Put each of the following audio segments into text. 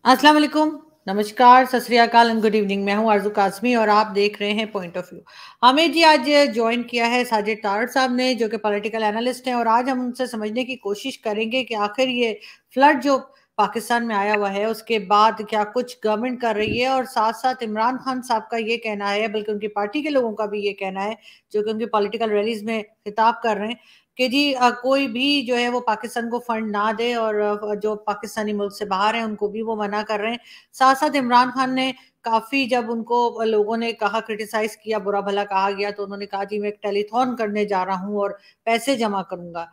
अस्सलाम वालेकुम, नमस्कार, सत श्री अकाल एंड गुड इवनिंग। मैं हूं आरज़ू काज़मी और आप देख रहे हैं पॉइंट ऑफ व्यू। हमें जी आज जॉइन किया है साजिद तारड़ साहब ने, जो कि पॉलिटिकल एनालिस्ट हैं, और आज हम उनसे समझने की कोशिश करेंगे कि आखिर ये फ्लड जो पाकिस्तान में आया हुआ है उसके बाद क्या कुछ गवर्नमेंट कर रही है, और साथ साथ इमरान खान साहब का ये कहना है, बल्कि उनकी पार्टी के लोगों का भी ये कहना है जो कि उनकी पॉलिटिकल रैलीज में खिताब कर रहे हैं कि जी कोई भी जो है वो पाकिस्तान को फंड ना दे, और जो पाकिस्तानी मुल्क से बाहर हैं उनको भी वो मना कर रहे हैं। साथ साथ इमरान खान ने काफी, जब उनको लोगों ने कहा, क्रिटिसाइज किया, बुरा भला कहा गया, तो उन्होंने कहा जी मैं एक टेलीथॉन करने जा रहा हूँ और पैसे जमा करूंगा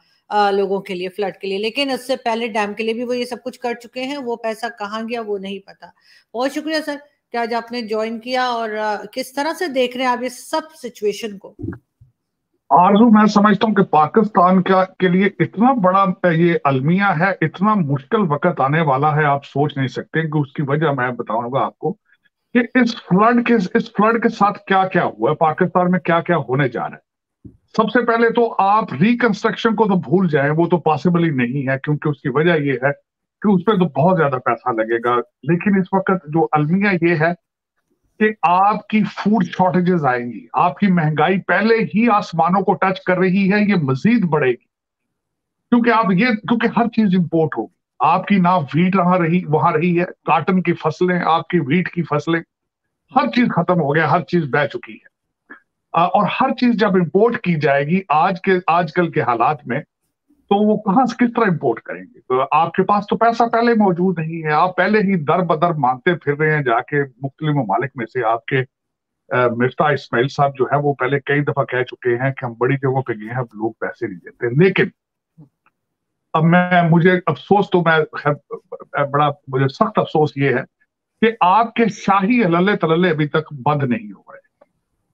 लोगों के लिए, फ्लड के लिए। लेकिन उससे पहले डैम के लिए भी वो ये सब कुछ कर चुके हैं, वो पैसा कहाँ गया वो नहीं पता। बहुत शुक्रिया सर कि आज आपने ज्वाइन किया, और किस तरह से देख रहे हैं आप इस सब सिचुएशन को। आरजू, मैं समझता हूँ कि पाकिस्तान का के लिए इतना बड़ा ये अलमिया है, इतना मुश्किल वक्त आने वाला है, आप सोच नहीं सकते। कि उसकी वजह मैं बताऊंगा आपको कि इस फ्लड के साथ क्या क्या हुआ है, पाकिस्तान में क्या क्या होने जा रहा है। सबसे पहले तो आप रिकंस्ट्रक्शन को तो भूल जाएं, वो तो पॉसिबल ही नहीं है, क्योंकि उसकी वजह ये है कि उस पर तो बहुत ज्यादा पैसा लगेगा। लेकिन इस वक्त जो अलमिया ये है कि आपकी फूड शॉर्टेजेस आएंगी, आपकी महंगाई पहले ही आसमानों को टच कर रही है, ये मजीद बढ़ेगी। क्योंकि हर चीज इंपोर्ट होगी। आपकी ना व्हीट वहां रही है, काटन की फसलें, आपकी व्हीट की फसलें, हर चीज खत्म हो गया, हर चीज बह चुकी है। और हर चीज जब इंपोर्ट की जाएगी आजकल के हालात में, तो वो कहां से किस तरह इंपोर्ट करेंगे? तो आपके पास तो पैसा पहले मौजूद नहीं है, आप पहले ही दर बदर मांगते फिर रहे हैं जाके मुख्तलिफ ममालिक में से। आपके मिफ्ता इस्माइल साहब जो है वो पहले कई दफा कह चुके हैं कि हम बड़ी जगहों पे गए हैं, अब लोग पैसे नहीं देते। लेकिन अब मुझे अफसोस तो मैं खैर, मुझे सख्त अफसोस ये है कि आपके शाही हलले तलले अभी तक बंद नहीं हो रहे।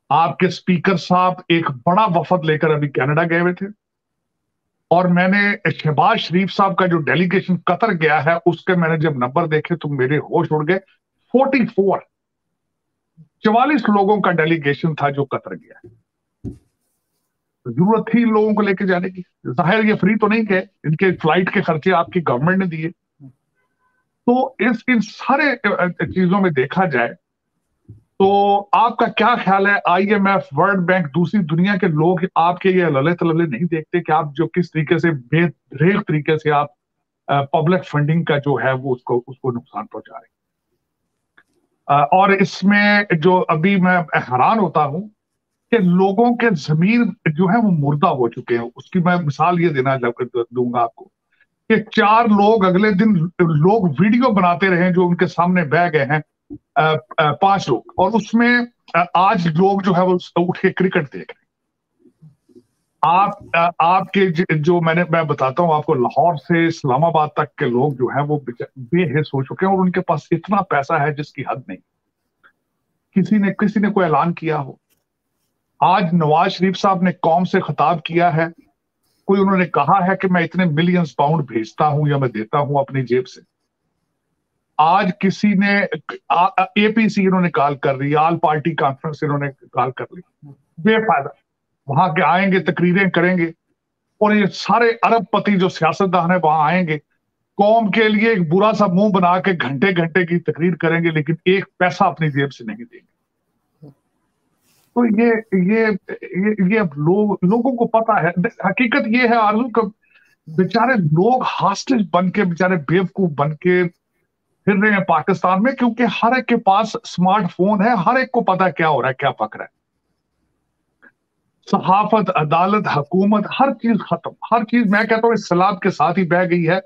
आपके स्पीकर साहब एक बड़ा वफद लेकर अभी कनाडा गए हुए थे, और मैंने शहबाज शरीफ साहब का जो डेलीगेशन कतर गया है उसके मैंने जब नंबर देखे तो मेरे होश उड़ गए। 44 लोगों का डेलीगेशन था जो कतर गया है। जरूरत थी इन लोगों को लेके जाने की। जाहिर ये फ्री तो नहीं गए, इनके फ्लाइट के खर्चे आपकी गवर्नमेंट ने दिए। तो इन सारे चीजों में देखा जाए तो आपका क्या ख्याल है? आईएमएफ, वर्ल्ड बैंक, दूसरी दुनिया के लोग आपके ये लले तलले नहीं देखते कि आप जो किस तरीके से बेदरेग तरीके से आप पब्लिक फंडिंग का जो है वो उसको उसको नुकसान पहुंचा रहे हैं? और इसमें जो अभी मैं हैरान होता हूं कि लोगों के जमीर जो है वो मुर्दा हो चुके हैं। उसकी मैं मिसाल ये दूंगा आपको कि 4 लोग अगले दिन लोग वीडियो बनाते रहे जो उनके सामने बह गए हैं, 5 लोग, और उसमें आज लोग जो है वो उठ के क्रिकेट देख रहे हैं। आपके जो मैं बताता हूँ आपको, लाहौर से इस्लामाबाद तक के लोग जो हैं वो बेहिस हो चुके हैं, और उनके पास इतना पैसा है जिसकी हद नहीं। किसी ने कोई ऐलान किया हो? आज नवाज शरीफ साहब ने कौम से खिताब किया है, कोई उन्होंने कहा है कि मैं इतने मिलियंस पाउंड भेजता हूं या मैं देता हूं अपनी जेब से? आज किसी ने एपीसी इन्होंने कॉल कर रही, ऑल पार्टी कॉन्फ्रेंस इन्होंने कॉल कर ली, बेफायदा। वहां के आएंगे, तकरीरें करेंगे, और ये सारे अरबपति जो सियासतदान है वहां आएंगे, कौम के लिए एक बुरा सा मुंह बना के घंटे घंटे की तकरीर करेंगे, लेकिन एक पैसा अपनी जेब से नहीं देंगे। तो ये अब लोगों को पता है। हकीकत ये है आरज़ू, का बेचारे लोग हॉस्टेज बन के, बेचारे बेवकूफ बन के फिर रहे हैं पाकिस्तान में, क्योंकि हर एक के पास स्मार्टफोन है, हर एक को पता है क्या हो रहा है, क्या पक रहा है। सहाफत, अदालत, हुकूमत, हर चीज खत्म, हर चीज मैं कहता हूँ इस सैलाब के साथ ही बह गई है।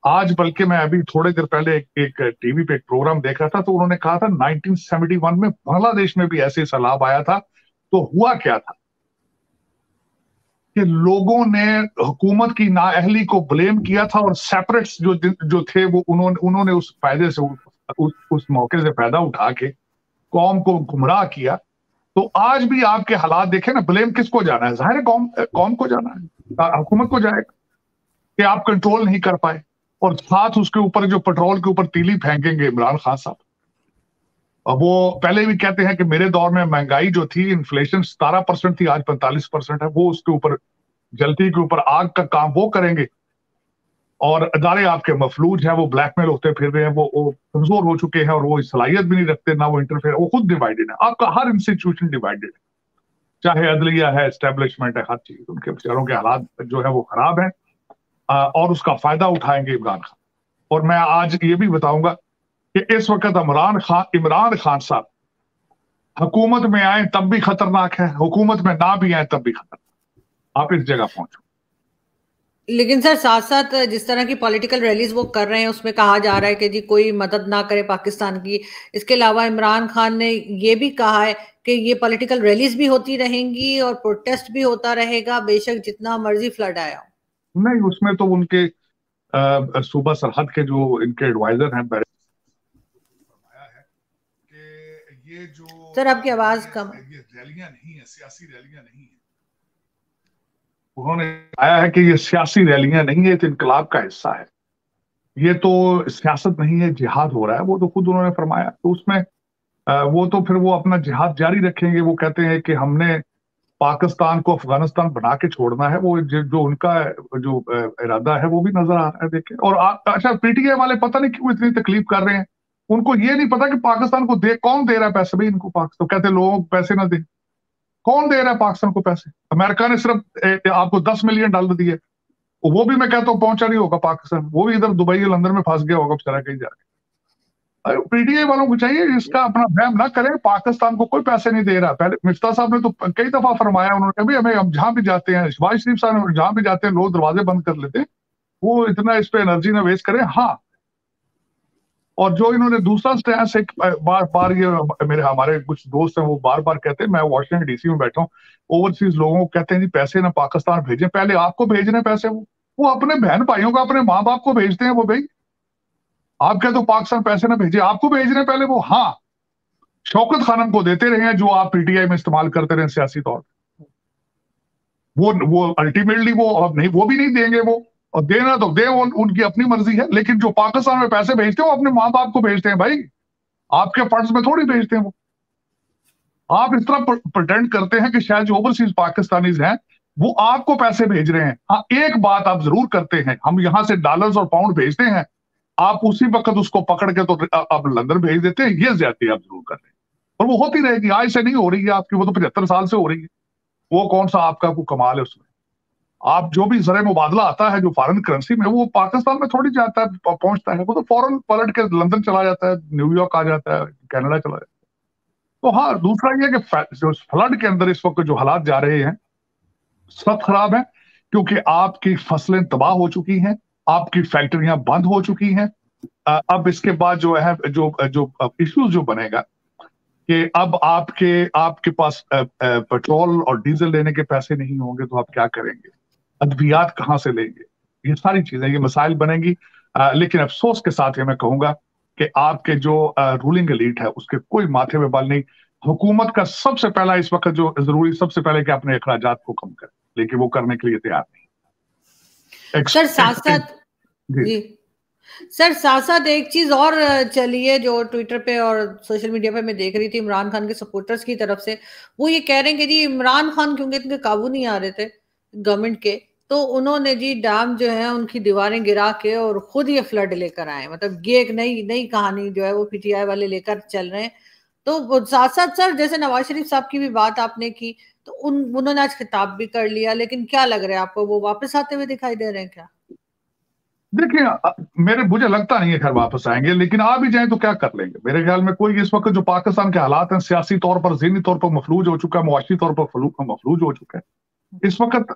आज बल्कि मैं अभी थोड़ी देर पहले एक टीवी पे एक प्रोग्राम देख रहा था, तो उन्होंने कहा था 1971 में बांग्लादेश में भी ऐसे सैलाब आया था। तो हुआ क्या था कि लोगों ने हुकूमत की नाअहली को ब्लेम किया था, और सेपरेट्स जो थे वो उन्होंने उस फायदे से उस मौके से फायदा उठा के कौम को गुमराह किया। तो आज भी आपके हालात देखें ना, ब्लेम किसको जाना है? जाहिर है कौम को जाना है, हुकूमत को जाएगा कि आप कंट्रोल नहीं कर पाए। और साथ उसके ऊपर जो पेट्रोल के ऊपर तीली फेंकेंगे इमरान खान साहब। अब वो पहले भी कहते हैं कि मेरे दौर में महंगाई जो थी, इन्फ्लेशन 17% थी, आज 45% है। वो उसके ऊपर जलती के ऊपर आग का काम वो करेंगे। और अदारे आपके मफलूज हैं, वो ब्लैकमेल होते फिर रहे हैं, वो कमजोर हो चुके हैं और वो सलाहियत भी नहीं रखते, ना वो इंटरफेयर, वो खुद डिवाइडेड है। आपका हर इंस्टीट्यूशन डिवाइडेड है, चाहे अदलिया है, एस्टेब्लिशमेंट है, हर चीज। उनके बेचारों के हालात जो है वो खराब है, और उसका फायदा उठाएंगे इमरान खान। और मैं आज ये भी बताऊंगा कि इस वक्त इमरान खान साहब हुकूमत में आए तब भी खतरनाक है, हुकूमत में ना भी आए तब भी खतरनाक। आप इस जगह पहुंचो। लेकिन सर साथ साथ जिस तरह की पॉलिटिकल रैलीज वो कर रहे हैं उसमें कहा जा रहा है कि जी कोई मदद ना करे पाकिस्तान की। इसके अलावा इमरान खान ने ये भी कहा है कि ये पॉलिटिकल रैलीज भी होती रहेंगी और प्रोटेस्ट भी होता रहेगा, बेशक जितना मर्जी फ्लड आया हो। नहीं, उसमें तो उनके सूबा सरहद के जो इनके एडवाइजर हैं फरमाया है कि ये जो सर आपकी आवाज ये कम है। ये रैलियां नहीं है, सियासी रैलियां नहीं है। उन्होंने आया है कि ये सियासी रैलियां नहीं है, तो इनकलाब का हिस्सा है। ये तो सियासत नहीं है, जिहाद हो रहा है, वो तो खुद उन्होंने फरमाया। तो उसमें वो तो फिर वो अपना जिहाद जारी रखेंगे। वो कहते हैं कि हमने पाकिस्तान को अफगानिस्तान बना के छोड़ना है। वो जो उनका जो इरादा है वो भी नजर आ रहा है, देखे। और अच्छा, पीटीआई वाले पता नहीं क्यों इतनी तकलीफ कर रहे हैं। उनको ये नहीं पता कि पाकिस्तान को कौन दे रहा है पैसे भाई इनको। पाकिस्तान कहते हैं लोगों को पैसे ना दे, कौन दे रहा है पाकिस्तान को पैसे? अमेरिका ने सिर्फ आपको $10 मिलियन दिए। वो भी मैं कहता हूँ पहुंचा नहीं होगा पाकिस्तान, वो भी इधर दुबई या लंदन में फंस गया होगा बेचारा कहीं जाके। पीटीआई वालों को चाहिए इसका अपना वहम ना करें, पाकिस्तान को कोई पैसे नहीं दे रहा। पहले मिफ्ता साहब ने तो कई दफा फरमाया, उन्होंने कभी हमें, हम जहां भी जाते हैं, शहबाज शरीफ साहब जहां भी जाते हैं लोग दरवाजे बंद कर लेते हैं। वो इतना इस पे एनर्जी ना वेस्ट करें। हाँ, और जो इन्होंने दूसरा स्टैंस एक बार बार ये मेरे हमारे कुछ दोस्त हैं वो बार बार कहते हैं, मैं वॉशिंगटन डीसी में बैठा हूँ, ओवरसीज लोगों को कहते हैं जी पैसे ना पाकिस्तान भेजें, पहले आपको भेजने पैसे। वो अपने बहन भाइयों को, अपने माँ बाप को भेजते हैं वो भाई। आप कहते हो पाकिस्तान पैसे ना भेजे, आपको भेज रहे हैं पहले वो। हाँ, शौकत खानम को देते रहे हैं जो आप पीटीआई में इस्तेमाल करते रहे सियासी तौर पर। वो अल्टीमेटली वो अब नहीं, वो भी नहीं देंगे वो। और देना तो दे, उनकी अपनी मर्जी है। लेकिन जो पाकिस्तान में पैसे भेजते हैं वो अपने माँ बाप को भेजते हैं भाई, आपके फंड्स में थोड़ी भेजते हैं वो। आप इस तरह प्रिटेंड करते हैं कि शायद जो ओवरसीज पाकिस्तानीज हैं वो आपको पैसे भेज रहे हैं। हाँ, एक बात आप जरूर करते हैं, हम यहां से डॉलर्स और पाउंड भेजते हैं, आप उसी वक्त उसको पकड़ के तो अब लंदन भेज देते हैं। ये ज्यादती आप जरूर कर रहे हैं, और वो होती रहेगी। आज से नहीं हो रही है आपकी, वो तो 75 साल से हो रही है। वो कौन सा आपका को कमाल है उसमें? आप जो भी जर मुबादला आता है जो फॉरेन करेंसी में, वो पाकिस्तान में थोड़ी जाता है, पहुंचता है। वो तो फौरन पलट के लंदन चला जाता है, न्यूयॉर्क आ जाता है, कनाडा चला जाता है। तो हाँ, दूसरा ये कि जो फ्लड के अंदर इस वक्त जो हालात जा रहे हैं सब खराब है, क्योंकि आपकी फसलें तबाह हो चुकी हैं, आपकी फैक्ट्रियां बंद हो चुकी हैं। अब इसके बाद जो है जो जो इश्यूज जो बनेगा कि अब आपके आपके पास पेट्रोल और डीजल लेने के पैसे नहीं होंगे तो आप क्या करेंगे? अद्वियात कहाँ से लेंगे? ये सारी चीजें, ये मसाइल बनेंगी। लेकिन अफसोस के साथ ये मैं कहूंगा कि आपके जो रूलिंग एलीट है उसके कोई माथे में बाल नहीं। हुकूमत का सबसे पहला इस वक्त जो जरूरी, सबसे पहले कि अपने अखराजात को कम करें, लेकिन वो करने के लिए तैयार नहीं। सर साथ साथ जी। जी सर साथ साथ एक चीज और चली है जो ट्विटर पे और सोशल मीडिया पे मैं देख रही थी इमरान खान के सपोर्टर्स की तरफ से। वो ये कह रहे हैं कि जी इमरान खान क्योंकि इनके काबू नहीं आ रहे थे गवर्नमेंट के, तो उन्होंने जी डैम जो है उनकी दीवारें गिरा के और खुद ये फ्लड लेकर आए। मतलब ये एक नई नई कहानी जो है वो पीटीआई वाले लेकर चल रहे हैं। तो साथ साथ सर जैसे नवाज शरीफ साहब की भी बात आपने की, तो उन्होंने आज खिताब भी कर लिया, लेकिन क्या लग रहा है आपको वो वापस आते हुए दिखाई दे रहे हैं क्या? देखिए, मुझे लगता नहीं है खैर वापस आएंगे, लेकिन आ भी जाए तो क्या कर लेंगे? मेरे ख्याल में कोई इस वक्त जो पाकिस्तान के हालात हैं, सियासी तौर पर, ज़हनी तौर पर मफलूज हो चुका है, मुआशी तौर पर मफलूज हो चुका है इस वक्त।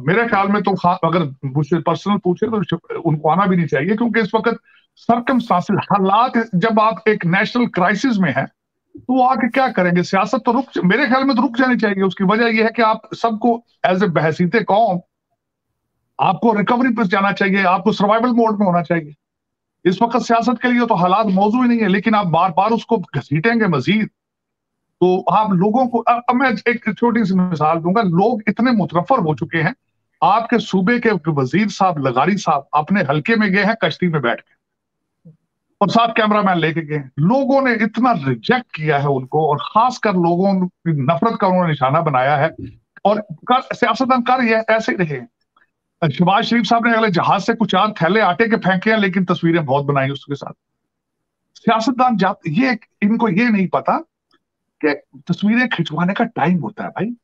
मेरे ख्याल में तो अगर मुझसे पर्सनल पूछे तो उनको आना भी नहीं चाहिए, क्योंकि इस वक्त सर्कमस्टांसेस, हालात, जब आप एक नेशनल क्राइसिस में है तो वो आके क्या करेंगे? सियासत तो मेरे ख्याल में तो रुक जानी चाहिए। उसकी वजह यह है कि आप सबको एज ए बहसीते कौम आपको रिकवरी पर जाना चाहिए, आपको सर्वाइवल मोड में होना चाहिए। इस वक्त सियासत के लिए तो हालात मौजूद ही नहीं है, लेकिन आप बार बार उसको घसीटेंगे मजीद तो आप लोगों को, अब मैं एक छोटी सी मिसाल दूंगा। लोग इतने मुतरफर हो चुके हैं, आपके सूबे के वजीर साहब, लगारी साहब अपने हल्के में गए हैं कश्ती में बैठ के, और साथ कैमरामैन लेके गए हैं। लोगों ने इतना रिजेक्ट किया है उनको, और खासकर लोगों की नफरत का उन्होंने निशाना बनाया है। और सियासतदान कर ये ऐसे ही रहे हैं। शहबाज शरीफ साहब ने अगले जहाज से कुछ 4 थैले आटे के फेंके हैं, लेकिन तस्वीरें बहुत बनाई उसके साथ। सियासतदान जात ये इनको ये नहीं पता कि तस्वीरें खिंचवाने का टाइम होता है भाई।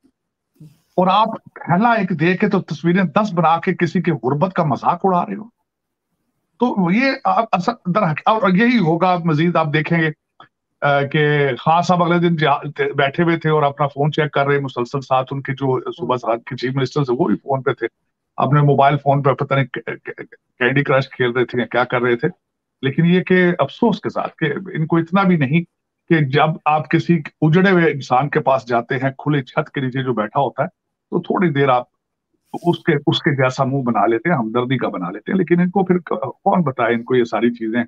और आप थैला एक दे के तो तस्वीरें 10 बना के किसी के गुर्बत का मजाक उड़ा रहे हो। तो ये और यही होगा मजीद। आप देखेंगे कि खान साहब अगले दिन बैठे हुए थे और अपना फोन चेक कर रहे मुसलसल, साथ उनके जो सुबह साथ के चीफ मिनिस्टर थे वो भी फोन पे थे, अपने मोबाइल फोन पे पता नहीं कैंडी क्रश खेल रहे थे या क्या कर रहे थे। लेकिन ये कि अफसोस के साथ कि इनको इतना भी नहीं कि जब आप किसी उजड़े हुए इंसान के पास जाते हैं खुले छत के नीचे जो बैठा होता है, तो थोड़ी देर आप उसके उसके जैसा मुंह बना लेते हैं, हमदर्दी का बना लेते हैं। लेकिन इनको फिर कौन बताए इनको ये सारी चीजें।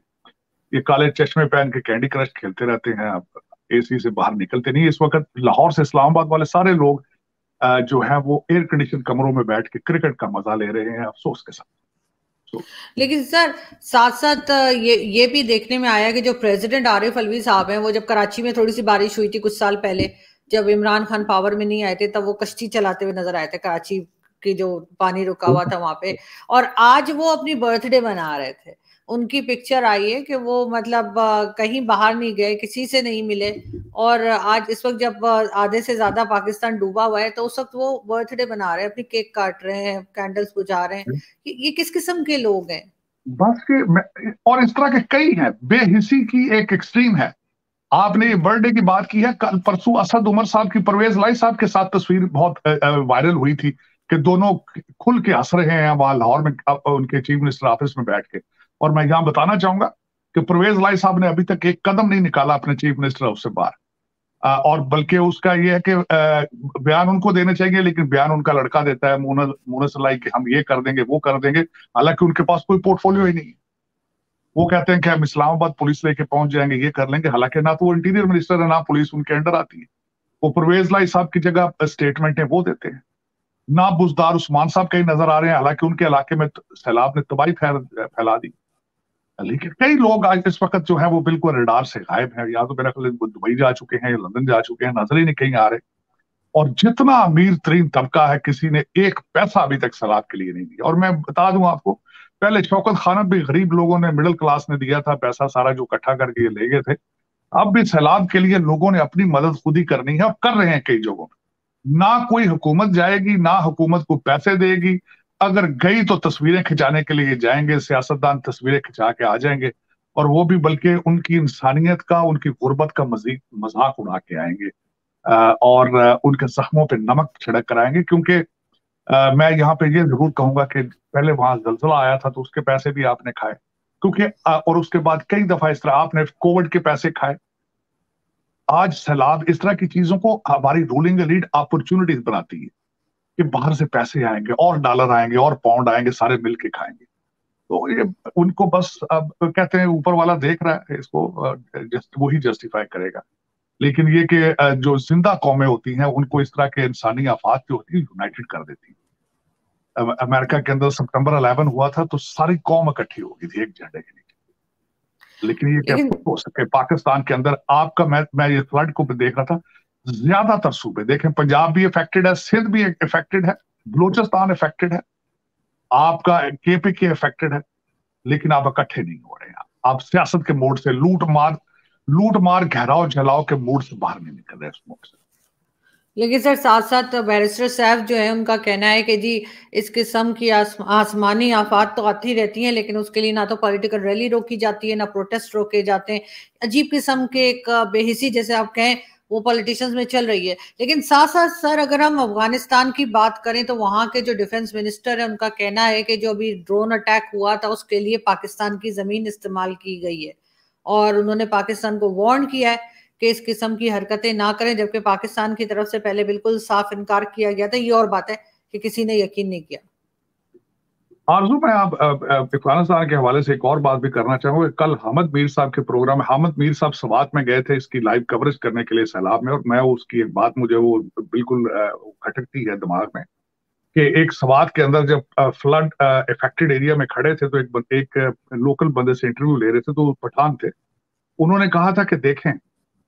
ये काले चश्मे पहन के कैंडी क्रश खेलते रहते हैं, आप एसी से बाहर निकलते नहीं। इस वक्त लाहौर से इस्लामाबाद वाले सारे लोग जो है वो एयर कंडीशन कमरों में बैठ के क्रिकेट का मजा ले रहे हैं, अफसोस के साथ। लेकिन सर साथ साथ ये भी देखने में आया कि जो प्रेसिडेंट आरिफ अलवी साहब हैं, वो जब कराची में थोड़ी सी बारिश हुई थी कुछ साल पहले, जब इमरान खान पावर में नहीं आए थे, तब वो कश्ती चलाते हुए नजर आए थे कराची की जो पानी रुका हुआ था वहां पे। और आज वो अपनी बर्थडे मना रहे थे। उनकी पिक्चर आई है कि वो मतलब कहीं बाहर नहीं गए, किसी से नहीं मिले। और आज इस वक्त जब आधे से ज्यादा पाकिस्तान डूबा हुआ है, तो उस वक्त वो बर्थडे मना रहे हैं, अपनी केक काट रहे हैं, कैंडल्स बुझा रहे हैं। ये किस किस्म के लोग हैं? बस के और इस तरह के कई हैं। बेहिसी की एक एक्सट्रीम है। आपने ये बर्थडे की बात की है, कल परसों असद उमर साहब की परवेज लाई साहब के साथ तस्वीर बहुत वायरल हुई थी कि दोनों खुल के हंस रहे हैं वहां लाहौर में उनके चीफ मिनिस्टर ऑफिस में बैठ के। और मैं यहां बताना चाहूंगा कि परवेज लाई साहब ने अभी तक एक कदम नहीं निकाला अपने चीफ मिनिस्टर हाउस से बाहर। और बल्कि उसका ये है कि बयान उनको देने चाहिए, लेकिन बयान उनका लड़का देता है मुनस लाई कि हम ये कर देंगे वो कर देंगे, हालांकि उनके पास कोई पोर्टफोलियो ही नहीं है। वो कहते हैं कि हम इस्लामाबाद पुलिस लेके पहुंच जाएंगे, ये कर लेंगे, हालांकि ना तो वो इंटीरियर मिनिस्टर है ना पुलिस उनके अंडर आती है। वो परवेज लाई साहब की जगह स्टेटमेंटें वो देते हैं। ना बुजदार उस्मान साहब कहीं नजर आ रहे हैं, हालांकि उनके इलाके में सैलाब ने तबाही फैला दी। लेकिन कई लोग आज इस वक्त जो है वो बिल्कुल रडार से गायब हैं। या तो मेरा ख्याल वो दुबई जा चुके हैं या लंदन जा चुके हैं, नजर ही नहीं कहीं आ रहे। और जितना अमीर तरीन तबका है, किसी ने एक पैसा अभी तक सैलाब के लिए नहीं दिया। और मैं बता दूं आपको, पहले शौकत खाना भी गरीब लोगों ने, मिडिल क्लास ने दिया था पैसा, सारा जो इकट्ठा करके ये ले गए थे। अब भी सैलाब के लिए लोगों ने अपनी मदद खुद ही करनी है और कर रहे हैं कई जगहों में। ना कोई हुकूमत जाएगी, ना हुकूमत को पैसे देगी। अगर गई तो तस्वीरें खिंचाने के लिए जाएंगे, सियासतदान तस्वीरें खिंचा के आ जाएंगे। और वो भी बल्कि उनकी इंसानियत का, उनकी गुर्बत का मजीद मजाक उड़ा के आएंगे। और उनके जख्मों पे नमक छिड़क कराएंगे। क्योंकि मैं यहाँ पे ये जरूर कहूंगा कि पहले वहां जलजला आया था तो उसके पैसे भी आपने खाए, क्योंकि और उसके बाद कई दफा इस तरह आपने कोविड के पैसे खाए। आज सैलाब इस तरह की चीजों को हमारी रूलिंग एलीट अपॉर्चुनिटीज बनाती है कि बाहर से पैसे आएंगे और डॉलर आएंगे और पाउंड आएंगे, सारे मिलके खाएंगे। तो ये उनको बस अब कहते हैं ऊपर वाला देख रहा है इसको, वही जस्टिफाई करेगा। लेकिन ये कि जो जिंदा कौमें होती हैं उनको इस तरह के इंसानी आफात जो होती है यूनाइटेड कर देती है। अमेरिका के अंदर सितंबर 11 हुआ था तो सारी कौम इकट्ठी हो गई थी एक झंडे के नीचे। लेकिन ये क्या लेकिन हो सके पाकिस्तान के अंदर आपका, मैं ये फ्लड को भी देख रहा था, ज्यादातर सूबे देखें, पंजाब भी इफेक्टेड है, सिंध भी इफेक्टेड है, बलूचिस्तान इफेक्टेड है, आपका केपीके इफेक्टेड है। लेकिन आप इकट्ठे नहीं हो रहे हैं। आप सियासत के मोड से लूट मार घेराव जलाओ के मूड से बाहर नहीं निकल रहे, उस मूड से। लेकिन सर साथ साथ बैरिस्टर सैफ जो है, उनका कहना है कि जी इस किस्म की आसमानी आफात तो आती रहती हैं, लेकिन उसके लिए ना तो पॉलिटिकल रैली रोकी जाती है, ना प्रोटेस्ट रोके जाते हैं। अजीब किस्म के एक बेहिसी जैसे आप कहें वो पॉलिटिशियंस में चल रही है। लेकिन साथ साथ सर अगर हम अफगानिस्तान की बात करें तो वहां के जो डिफेंस मिनिस्टर है, उनका कहना है कि जो अभी ड्रोन अटैक हुआ था उसके लिए पाकिस्तान की जमीन इस्तेमाल की गई है। और उन्होंने पाकिस्तान को वार्न किया है कि इस किस्म की हरकतें ना करें, जबकि पाकिस्तान की तरफ से पहले बिल्कुल साफ इनकार किया गया था। ये और बात है कि किसी ने यकीन नहीं किया। आरजू, मैं आप अफगानिस्तान के हवाले से एक और बात भी करना चाहूंगा। कल हामिद मीर साहब के प्रोग्राम में, हामिद मीर साहब सवात में गए थे इसकी लाइव कवरेज करने के लिए सैलाब में, और मैं उसकी एक बात मुझे वो बिल्कुल खटकती है दिमाग में कि एक सवात के अंदर जब फ्लड इफेक्टेड एरिया में खड़े थे तो एक लोकल बंदे से इंटरव्यू ले रहे थे, तो वो पठान थे। उन्होंने कहा था कि देखें,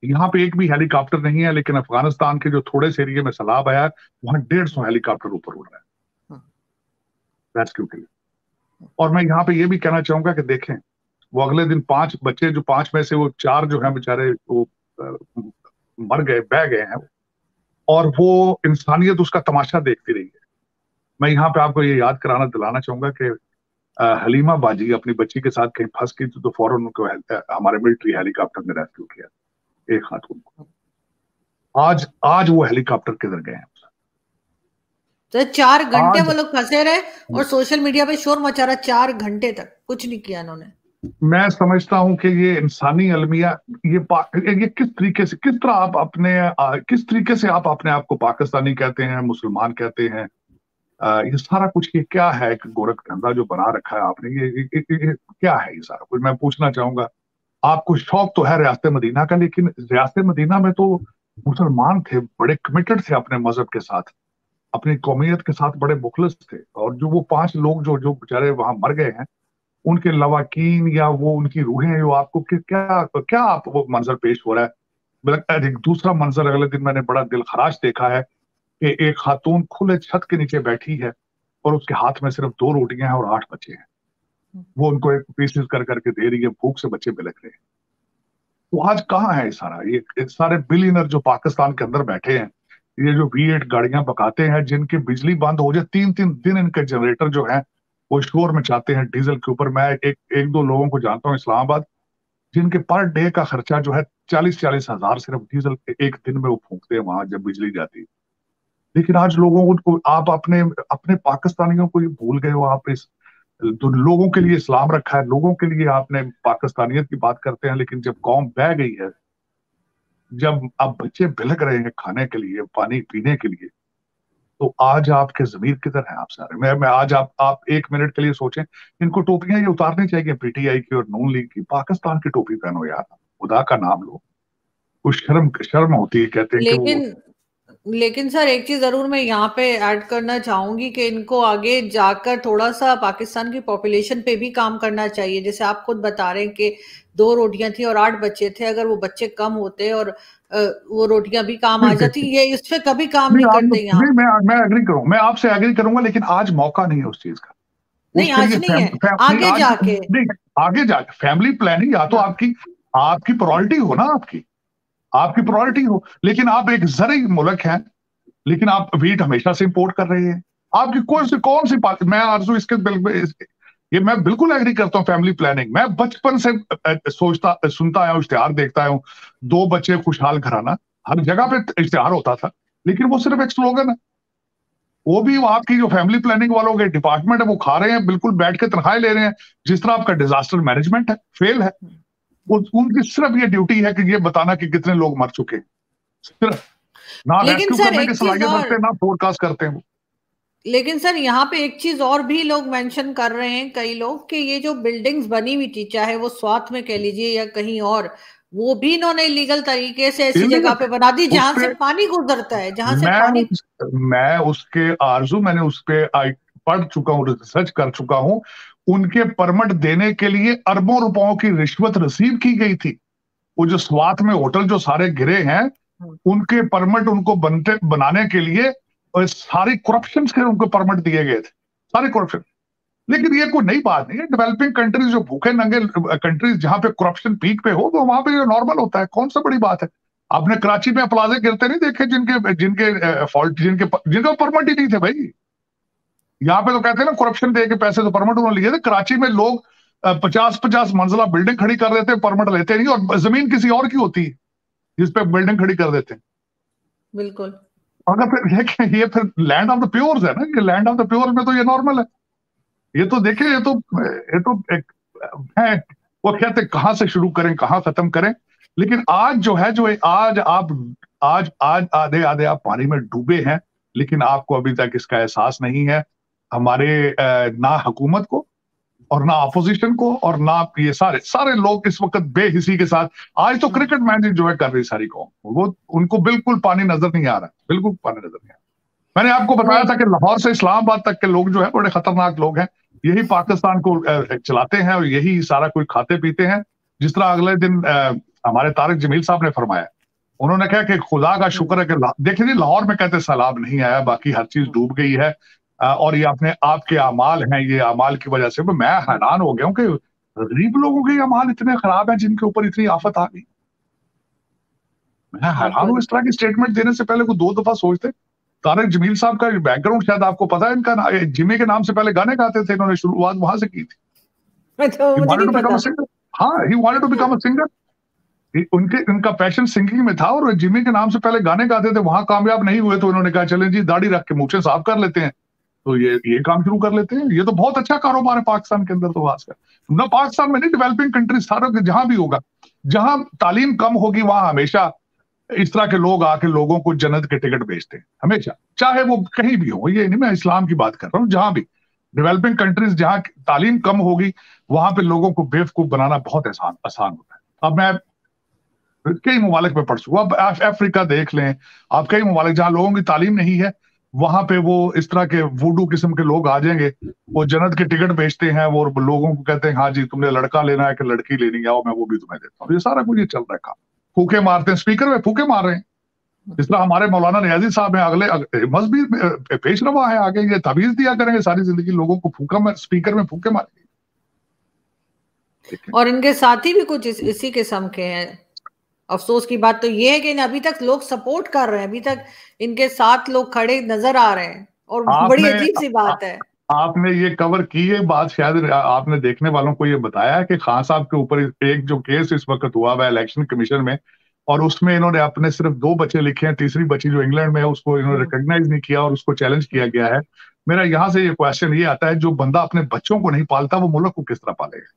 यहाँ पे एक भी हेलीकॉप्टर नहीं है, लेकिन अफगानिस्तान के जो थोड़े से एरिया में सैलाब आया है वहां 150 हेलीकॉप्टर ऊपर उड़ रहा है। रेस्क्यू के लिए। और मैं यहाँ पे ये भी कहना चाहूंगा कि देखें, वो अगले दिन 5 बच्चे, जो 5 में से वो 4 जो है बेचारे वो मर गए, बह गए हैं, और वो इंसानियत उसका तमाशा देखती रही है। मैं यहाँ पे आपको ये याद कराना दिलाना चाहूंगा कि हलीमा बाजी अपनी बच्ची के साथ कहीं फंस गई थी, तो फौरन उनको हमारे मिलिट्री हेलीकॉप्टर ने रेस्क्यू किया, एक खातून को। आज आज वो हेलीकॉप्टर किधर गए हैं? तो 4 घंटे आज वो लोग फंसे रहे और सोशल मीडिया पे शोर मचा रहा, 4 घंटे तक कुछ नहीं किया इन्होंने। मैं समझता हूं कि ये इंसानी अलमिया, ये किस तरीके से, किस तरह आप किस तरीके से आप अपने आप को पाकिस्तानी कहते हैं, मुसलमान कहते हैं। ये सारा कुछ ये क्या है? एक गोरख धंधा जो बना रखा है आपने, ये क्या है? ये सारा कुछ मैं पूछना चाहूंगा। आपको शौक तो है रियासत मदीना का, लेकिन रियासत मदीना में तो मुसलमान थे, बड़े कमिटेड थे अपने मजहब के साथ, अपनी कौमियत के साथ बड़े मुखलिस थे। और जो वो 5 लोग जो जो बेचारे वहां मर गए हैं, उनके लवाकीन या वो उनकी रूहें, जो आपको क्या क्या आप वो मंजर पेश हो रहा है। एक दूसरा मंजर अगले दिन मैंने बड़ा दिल खराश देखा है कि एक खातून खुले छत के नीचे बैठी है और उसके हाथ में सिर्फ 2 रोटियां हैं और 8 बच्चे हैं। वो उनको एक पीसेस कर करके दे रही है, भूख से बच्चे बिलख रहे हैं। तो आज कहाँ है ये सारा? ये सारे बिलियनर जो पाकिस्तान के अंदर बैठे हैं, ये जो V8 गाड़ियां पकाते हैं, जिनकी बिजली बंद हो जाए 3-3 दिन, इनके जनरेटर जो हैं वो शोर मचाते हैं डीजल के ऊपर। मैं एक दो लोगों को जानता हूँ इस्लामाबाद, जिनके पर डे का खर्चा जो है 40-40 हजार सिर्फ डीजल के एक दिन में वो फूंकते हैं वहां जब बिजली जाती है। लेकिन आज लोगों को आप अपने अपने पाकिस्तानियों को ये भूल गए हो। आप इस तो लोगों के लिए इस्लाम रखा है, लोगों के लिए आपने पाकिस्तानियत की बात करते हैं, लेकिन जब कौम बह गई है, जब अब बच्चे बिलख रहे हैं खाने के लिए, पानी पीने के लिए, तो आज आपके ज़मीर किधर हैं आप सारे? मैं आज आप 1 मिनट के लिए सोचें, इनको टोपियां ये उतारनी चाहिए, पीटीआई की और नून लीग की। पाकिस्तान की टोपी पहनो यार, खुदा का नाम लो। कुछ शर्म शर्म होती है, कहते हैं कि वो। लेकिन लेकिन सर एक चीज जरूर मैं यहाँ पे ऐड करना चाहूंगी कि इनको आगे जाकर थोड़ा सा पाकिस्तान की पॉपुलेशन पे भी काम करना चाहिए। जैसे आप खुद बता रहे हैं कि 2 रोटियां थी और 8 बच्चे थे, अगर वो बच्चे कम होते और वो रोटियां भी काम आ नहीं जाती, देखिए, ये इस पे कभी काम नहीं नहीं आप करते यहाँ नहीं, पे। मैं एग्री करूँ, मैं आपसे एग्री करूंगा, लेकिन आज मौका नहीं है उस चीज का। नहीं उसके आज लिए नहीं है, नहीं, आगे आज जाके। नहीं, आगे जाके फैमिली प्लानिंग या तो हाँ। आपकी आपकी प्रायोरिटी हो ना, आपकी आपकी प्रायोरिटी हो। लेकिन आप एक जरिए मुल्क हैं, लेकिन आप वीट हमेशा से इंपोर्ट कर रहे हैं। आपकी कौन सी बात, मैं आरजू इसके ये मैं बिल्कुल एग्री करता हूँ। फैमिली प्लानिंग मैं बचपन से सोचता सुनता आया हूँ, इश्तेहार देखता हूँ, 2 बच्चे खुशहाल घराना, हर जगह पे इश्तेहार होता था। लेकिन वो सिर्फ एक स्लोगन है। वो भी वहां की जो फैमिली प्लानिंग वालों के डिपार्टमेंट है वो खा रहे हैं, बिल्कुल बैठ के तनख्वाहें ले रहे हैं। जिस तरह आपका डिजास्टर मैनेजमेंट है, फेल है। उनकी सिर्फ ये ड्यूटी है कि ये बताना कि कितने लोग मर चुके हैं, सिर्फ। ना लेकिन रेस्क्यू सर करने की एक चीज सलाहियत और, रखते, ना फोरकास्ट करते हैं वो। लेकिन सर यहाँ पे एक चीज और भी लोग मेंशन कर रहे हैं कई लोग, कि ये जो बिल्डिंग्स बनी हुई थी, चाहे वो स्वात में कह लीजिए या कहीं और, वो भी इन्होंने इलीगल तरीके से ऐसी जगह इलीगल पे बना दी उस जहां से पे पानी गुजरता है, जहां से मैं पानी। मैं उसके आरजू मैंने उस पे पढ़ चुका हूँ, रिसर्च कर चुका हूँ। उनके परमिट देने के लिए अरबों रुपयों की रिश्वत रिसीव की गई थी। वो जो स्वात में होटल जो सारे गिरे हैं, उनके परमिट उनको बनाने के लिए सारी करप्शन के उनको परमिट दिए गए थे, सारे करप्शन। लेकिन ये कोई नई बात नहीं है। डेवलपिंग कंट्रीज, जो भूखे नंगे कंट्रीज, जहां पे करप्शन पीक पे हो, तो वहां पे ये नॉर्मल होता है। कौन सा बड़ी बात है? आपने कराची में प्लाजे गिरते नहीं देखे, जिनके जिनके फॉल्ट जिनका परमिट ही नहीं थे भाई। यहाँ पे तो कहते हैं ना, करप्शन दे के पैसे तो परमिट उन्होंने लिए थे। कराची में लोग 50-50 मंजिला बिल्डिंग खड़ी कर देते, परमिट लेते नहीं, और जमीन किसी और की होती है जिस पे बिल्डिंग खड़ी कर देते हैं। बिल्कुल। अगर फिर ये फिर लैंड ऑफ द प्योर्स है ना, ये लैंड ऑफ द प्योर्स में तो ये नॉर्मल है। ये तो देखिए, ये तो एक है। वो कहते हैं कहां से शुरू करें, कहां खत्म करें। लेकिन आज जो है, जो आज आप आज आज आधे आधे आप पानी में डूबे हैं, लेकिन आपको अभी तक इसका एहसास नहीं है। हमारे ना हुकूमत को, और ना अपोजिशन को, और ना ये सारे सारे लोग इस वक्त बेहिसी के साथ। आज तो क्रिकेट मैच एंजॉय कर रही सारी कौम, वो उनको बिल्कुल पानी नजर नहीं आ रहा, बिल्कुल पानी नजर नहीं आ रहा। मैंने आपको बताया नहीं। था कि लाहौर से इस्लामाबाद तक के लोग जो है बड़े खतरनाक लोग हैं। यही पाकिस्तान को चलाते हैं और यही सारा कुछ खाते पीते हैं। जिस तरह अगले दिन हमारे तारिक जमील साहब ने फरमाया, उन्होंने कहा कि खुदा का शुक्र है कि देखिए जी, लाहौर में कहते सैलाब नहीं आया, बाकी हर चीज डूब गई है। और ये अपने आपके अमाल हैं, ये अमाल की वजह से मैं हैरान हो गया हूं कि गरीब लोगों के अमाल इतने खराब हैं जिनके ऊपर इतनी आफत आ गई। मैं हैरान हूं, बिल्कुल। इस तरह की स्टेटमेंट देने से पहले को 2 दफा सोचते। तारिक जमील साहब का बैकग्राउंड शायद आपको पता है, इनका जिमी के नाम से पहले गाने गाते थे, इन्होंने शुरुआत वहां से की थी। अच्छा, He मुझे wanted नहीं to become पता। a singer. हाँ, he wanted to become a singer. उनके उनका पैशन सिंगिंग में था और जिमी के नाम से पहले गाने गाते थे। वहां कामयाब नहीं हुए तो इन्होंने कहा चलें जी दाढ़ी रख के मुझसे साफ कर लेते हैं, तो ये काम शुरू कर लेते हैं। ये तो बहुत अच्छा कारोबार है पाकिस्तान के अंदर, तो खासकर ना पाकिस्तान में नहीं, डेवलपिंग कंट्रीज सारा जहां भी होगा, जहां तालीम कम होगी वहां हमेशा इस तरह के लोग आके लोगों को जन्नत के टिकट बेचते हैं हमेशा, चाहे वो कहीं भी हो। ये नहीं मैं इस्लाम की बात कर रहा हूँ, जहां भी डेवलपिंग कंट्रीज जहां तालीम कम होगी वहां पे लोगों को बेवकूफ बनाना बहुत आसान आसान होता है। अब मैं कई ममालिक में पढ़ चुका, आप अफ्रीका देख लें, आप कई ममालिक जहां लोगों की तालीम नहीं है, वहां पे वो इस तरह के वूडू किस्म के लोग आ जाएंगे, वो जन्नत के टिकट बेचते हैं, वो लोगों को कहते हैं हाँ जी तुमने लड़का लेना है कि लड़की लेनी है, और मैं वो भी तुम्हें देता हूँ। ये सारा कुछ ये चल रहा है काम। फूके मारते हैं, स्पीकर में फूके मार रहे हैं। जिस तरह हमारे मौलाना नियाजी साहब हैं, अगले मजहबी पेश रवा है, आगे ये तवीज दिया करेंगे सारी जिंदगी लोगों को, फूका में स्पीकर में फूके मारेंगे। और इनके साथी भी कुछ इसी किस्म के हैं। अफसोस की बात तो ये है कि अभी तक लोग सपोर्ट कर रहे हैं, अभी तक इनके साथ लोग खड़े नजर आ रहे हैं, और बड़ी आपने अजीब सी बात है। आपने ये कवर की है बात, शायद आपने देखने वालों को ये बताया है कि खान साहब के ऊपर एक जो केस इस वक्त हुआ हुआ है इलेक्शन कमीशन में, और उसमें इन्होंने अपने सिर्फ 2 बच्चे लिखे हैं, तीसरी बच्ची जो इंग्लैंड में है उसको इन्होंने रिकॉग्नाइज नहीं किया और उसको चैलेंज किया गया है। मेरा यहां से ये क्वेश्चन ये आता है, जो बंदा अपने बच्चों को नहीं पालता वो मुल्क को किस तरह पालेगा?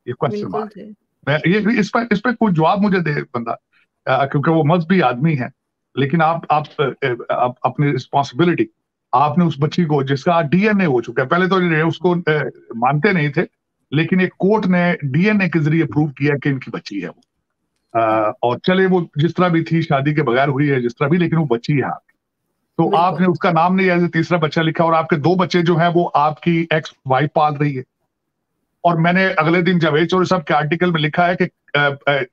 ये क्वेश्चन बिल्कुल मार्क। थे। मैं ये इस पर कोई जवाब मुझे दे बंदा, क्योंकि वो मजहबी आदमी है। लेकिन आप अपनी रिस्पॉन्सिबिलिटी, आपने उस बच्ची को जिसका डीएनए हो चुका है, पहले तो ये उसको मानते नहीं थे, लेकिन एक कोर्ट ने डीएनए के जरिए प्रूव किया कि इनकी बच्ची है वो। और चले वो जिस तरह भी थी, शादी के बगैर हुई है जिस तरह भी, लेकिन वो बच्ची है आपकी। तो बिल्कुल। आपने उसका नाम नहीं एज ए तीसरा बच्चा लिखा, और आपके 2 बच्चे जो हैं वो आपकी एक्स वाइफ पाल रही है। और मैंने अगले दिन जावेद चौधरी साहब के आर्टिकल में लिखा है कि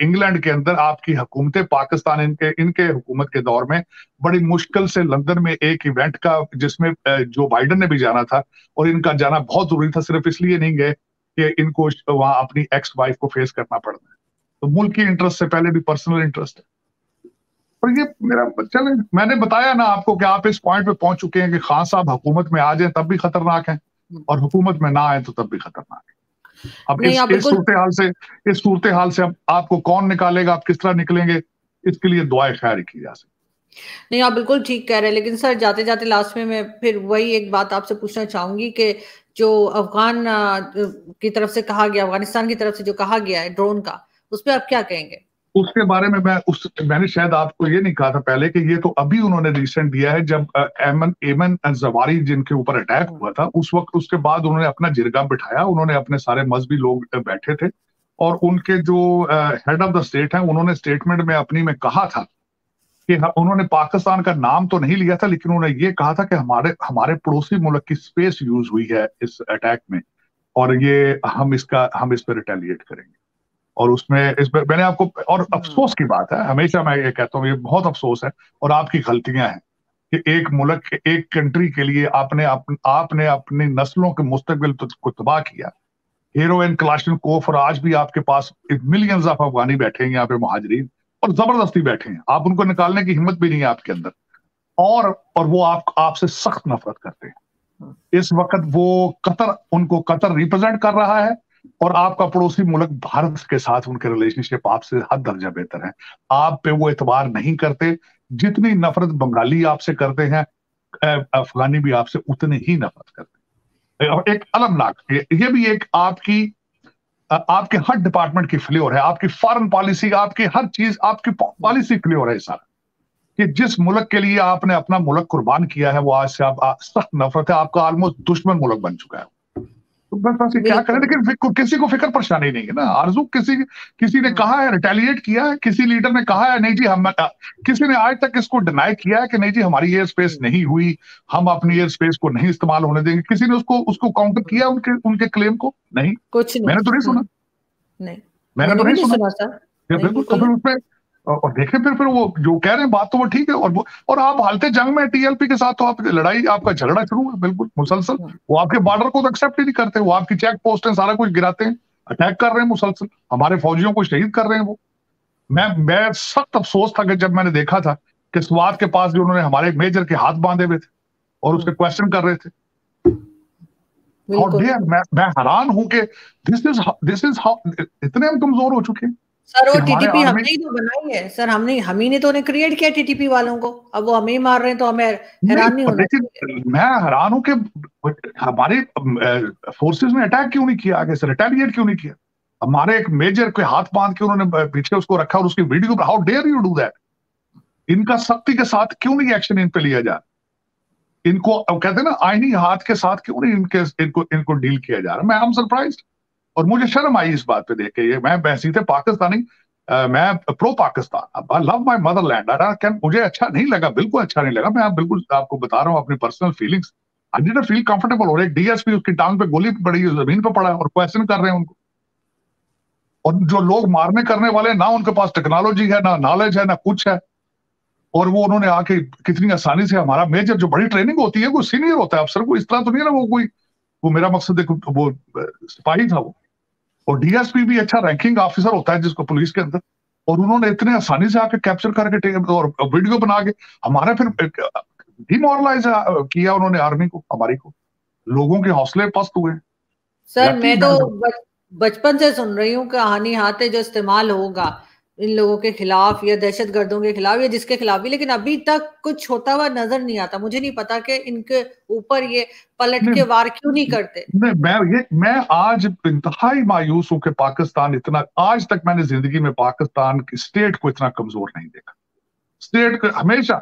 इंग्लैंड के अंदर आपकी हुकूमतें, पाकिस्तान इनके हुकूमत के दौर में बड़ी मुश्किल से लंदन में एक इवेंट का, जिसमें जो बाइडन ने भी जाना था, और इनका जाना बहुत जरूरी था, सिर्फ इसलिए नहीं गए कि इनको वहां अपनी एक्स वाइफ को फेस करना पड़ता है। तो मुल्क की इंटरेस्ट से पहले भी पर्सनल इंटरेस्ट है। और ये मेरा चले, मैंने बताया ना आपको कि आप इस पॉइंट पे पहुंच चुके हैं कि खान साहब हुकूमत में आ जाए तब भी खतरनाक है, और हुकूमत में ना आए तो तब भी खतरनाक है। अब नहीं, आप बिल्कुल इस सूरत हाल से अब आपको कौन निकालेगा, आप किस तरह निकलेंगे, इसके लिए दुआएं खैर की जा सकती। नहीं, आप बिल्कुल ठीक कह रहे हैं। लेकिन सर, जाते जाते लास्ट में मैं फिर वही एक बात आपसे पूछना चाहूंगी कि जो अफगान की तरफ से कहा गया, अफगानिस्तान की तरफ से जो कहा गया है ड्रोन का, उस पर आप क्या कहेंगे? उसके बारे में मैंने शायद आपको ये नहीं कहा था पहले कि ये तो अभी उन्होंने रिसेंट दिया है, जब एमन एमन जवारी जिनके ऊपर अटैक हुआ था उस वक्त, उसके बाद उन्होंने अपना जिरगा बिठाया, उन्होंने अपने सारे मजहबी लोग बैठे थे, और उनके जो हेड ऑफ द स्टेट हैं उन्होंने स्टेटमेंट में अपनी में कहा था कि उन्होंने पाकिस्तान का नाम तो नहीं लिया था, लेकिन उन्होंने ये कहा था कि हमारे हमारे पड़ोसी मुल्क की स्पेस यूज हुई है इस अटैक में, और ये हम इस पर रिटेलिएट करेंगे। और उसमें इस पर मैंने आपको, और अफसोस की बात है, हमेशा मैं ये कहता हूँ ये बहुत अफसोस है और आपकी गलतियां हैं कि एक मुल्क एक कंट्री के लिए आपने अपनी नस्लों के मुस्तकबिल को तबाह किया। हेरोइन कलाशनिकोव, और आज भी आपके पास मिलियंस ऑफ अफगानी बैठे हैं यहाँ पे, मुहाजिरीन, और जबरदस्ती बैठे हैं, आप उनको निकालने की हिम्मत भी नहीं है आपके अंदर, और वो आपसे सख्त नफरत करते हैं। इस वक्त वो उनको कतर रिप्रेजेंट कर रहा है, और आपका पड़ोसी मुल्क भारत के साथ उनके रिलेशनशिप आपसे हद दर्जा बेहतर है, आप पे वो एतबार नहीं करते। जितनी नफरत बंगाली आपसे करते हैं, अफगानी भी आपसे उतने ही नफरत करते हैं। एक अलमनाक, ये भी एक आपके हर डिपार्टमेंट की फ्लेवर है, आपकी फॉरेन पॉलिसी, आपकी हर चीज, आपकी पॉलिसी फ्लेवर है सारा, कि जिस मुल्क के लिए आपने अपना मुल्क कुर्बान किया है वो आज से आप सख्त नफरत है, आपका ऑलमोस्ट दुश्मन मुल्क बन चुका है। तो बस क्या करें, लेकिन किसी को फिक्र परेशानी नहीं है ना आरजू। किसी ने कहा है, रिटेलिएट किया है, किसी लीडर ने कहा है नहीं जी हम, किसी ने आज तक इसको डिनाई किया है कि नहीं जी हमारी एयर स्पेस नहीं हुई, हम अपनी एयर स्पेस को नहीं इस्तेमाल होने देंगे? किसी ने उसको काउंटर किया उनके क्लेम को? नहीं, कुछ नहीं। मैंने तो नहीं सुना। नहीं, मैंने मैंने तो भी नहीं नहीं सुना। सुना सर। नहीं, बिल्कुल। तो बिल्कुल फिर और देखें फिर वो जो कह रहे हैं बात तो वो ठीक है, और आप हालते जंग में टीएलपी के साथ, तो आप लड़ाई, आपका झगड़ा शुरू है बिल्कुल मुसलसल। वो आपके बॉर्डर को तो एक्सेप्ट ही नहीं करते, वो आपकी चेक पोस्ट है, सारा कुछ गिराते हैं, अटैक कर रहे हैं मुसलसल, हमारे फौजियों को शहीद कर रहे हैं वो। मैं सख्त अफसोस था कि जब मैंने देखा था कि स्वात के पास जो उन्होंने हमारे मेजर के हाथ बांधे हुए थे और उसके क्वेश्चन कर रहे थे। हाउ बिल्कुल डेयर, मैं हैरान हूं कि दिस इज हाउ इतने हम कमजोर हो चुके हैं सर। वो कि हमारे टीटीपी आर्मी। हमने ही तो बनाई है सर, हमने, हम ही ने तो उन्हें क्रिएट किया टीटीपी वालों को। अब वो हमें ही मार रहे हैं तो हमें नहीं, हैरान नहीं होना चाहिए। लेकिन मैं हैरान हूं कि हमारे फोर्सेस ने अटैक क्यों नहीं किया, आगे से रिटेलिएट क्यों नहीं किया। हमारे एक मेजर के हाथ बांध के उन्होंने पीछे उसको रखा और उसकी video, how dare you do that. इनका सख्ती के साथ क्यों नहीं एक्शन इन पे लिया जा, इनको अब कहते हैं ना आईनी हाथ के साथ क्यों नहीं इनको इनको डील किया जा रहा। मैं हम सरप्राइज, और मुझे शर्म आई इस बात पे देख के। ये मैं सीधे पाकिस्तानी, मैं pro Pakistan, I love my Motherland. मुझे अच्छा नहीं लगा, बिल्कुल अच्छा नहीं लगा। मैं आप बिल्कुल आपको बता रहा हूँ अपनी personal feelings. I didn't feel comfortable. और एक डीएसपी उसकी टांग पे गोली पड़ी, जमीन पे पड़ा है और क्वेश्चन कर रहे हैं उनको। और जो लोग मारने करने वाले, ना उनके पास टेक्नोलॉजी है, ना नॉलेज है, ना कुछ है। और वो उन्होंने आके कितनी आसानी से, हमारा मेजर जो बड़ी ट्रेनिंग होती है, वो सीनियर होता है अफसर, को इस तरह तो नहीं है ना वो कोई, वो मेरा मकसद देखो वो सिपाही था वो। और डीएसपी भी अच्छा रैंकिंग ऑफिसर होता है जिसको पुलिस के अंदर। और उन्होंने इतने आसानी से आके कैप्चर करके और वीडियो बना के हमारा फिर डिमोरलाइज किया उन्होंने आर्मी को, हमारी को। लोगों के हौसले पस्त हुए। सर यकीन मैं तो है। बचपन से सुन रही हूँ कि हानि हाथे जो इस्तेमाल होगा इन लोगों के खिलाफ या दहशत गर्दों के खिलाफ या जिसके खिलाफ भी, लेकिन अभी तक कुछ होता हुआ नजर नहीं आता। मुझे नहीं पता कि इनके ऊपर ये पलट नहीं, के वार क्यों नहीं करते। नहीं, मैं आज इंतहाई मायूस हूं कि पाकिस्तान इतना, आज तक मैंने जिंदगी में पाकिस्तान की स्टेट को इतना कमजोर नहीं देखा। स्टेट को हमेशा,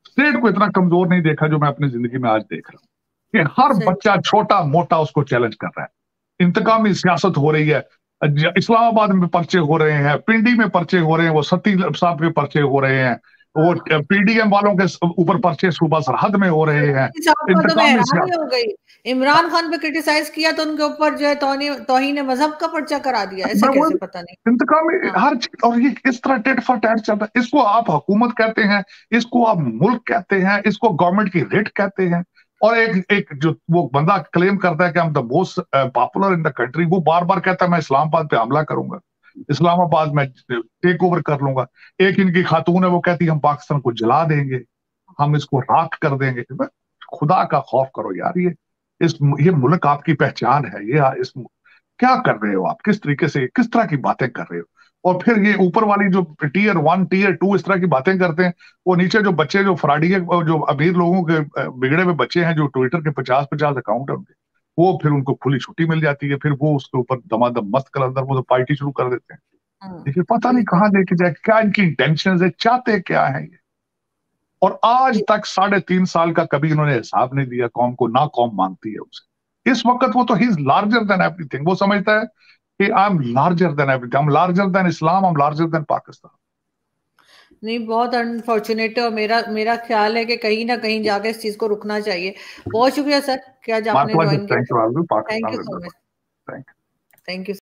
स्टेट को इतना कमजोर नहीं देखा जो मैं अपनी जिंदगी में आज देख रहा हूं। कि हर सही। बच्चा छोटा मोटा उसको चैलेंज कर रहा है। इंतकामी सियासत हो रही है। इस्लामाबाद में पर्चे हो रहे हैं, पिंडी में पर्चे हो रहे हैं, वो सती साहब के पर्चे हो रहे हैं, वो पीडीएम वालों के ऊपर पर्चे सूबा सरहद में हो रहे हैं। साहब को तो मैं इंतकामी हैरान ही सियासत। हो गई। इमरान खान पे क्रिटिसाइज किया तो उनके ऊपर जो है तौहीन मजहब का पर्चा करा दिया। ऐसे मैं वो कैसे, पता नहीं। इंतकामी हाँ। हर चीज, और ये इस तरह टेट फॉर टैट चल रहा है। इसको आप हुकूमत कहते हैं, इसको आप मुल्क कहते हैं, इसको गवर्नमेंट की रेट कहते हैं। और एक एक जो वो बंदा क्लेम करता है कि हम the most popular in the country, वो बार बार कहता है मैं इस्लामाबाद पे हमला करूंगा, इस्लामाबाद में टेक ओवर कर लूंगा। एक इनकी खातून है, वो कहती है हम पाकिस्तान को जला देंगे, हम इसको राख कर देंगे। खुदा का खौफ करो यार। ये मुल्क आपकी पहचान है। इस क्या कर रहे हो आप, किस तरीके से, किस तरह की बातें कर रहे हो। और फिर ये ऊपर वाली जो टीयर 1 टीयर 2 इस तरह की बातें करते हैं, वो नीचे जो बच्चे, जो फराडी है, जो अमीर लोगों के बिगड़े हुए बच्चे हैं, जो ट्विटर के 50-50 अकाउंट है उनके, वो फिर उनको खुली छुट्टी मिल जाती है, फिर वो उसके ऊपर दमादम मस्त कर अंदर वो तो पार्टी शुरू कर देते हैं। देखिए पता नहीं बिल्कुल। कहाँ लेके जाए, क्या इनकी इंटेंशन है, चाहते क्या है ये। और आज तक 3.5 साल का कभी इन्होंने हिसाब नहीं दिया कौम को, ना कौम मांगती है उसे। इस वक्त वो तो he is larger than everything. वो समझता है कि I am larger than everything, I am larger than Islam, I am larger than Pakistan. नहीं, बहुत अनफॉर्चुनेट है। और मेरा मेरा ख्याल है कि कहीं ना कहीं जाके इस चीज को रुकना चाहिए। बहुत शुक्रिया सर कि आज माय आपने प्लेजर, ज्वाइन किया। Thank you, thank Pakistan you will so never. Much. Thank you. Thank you.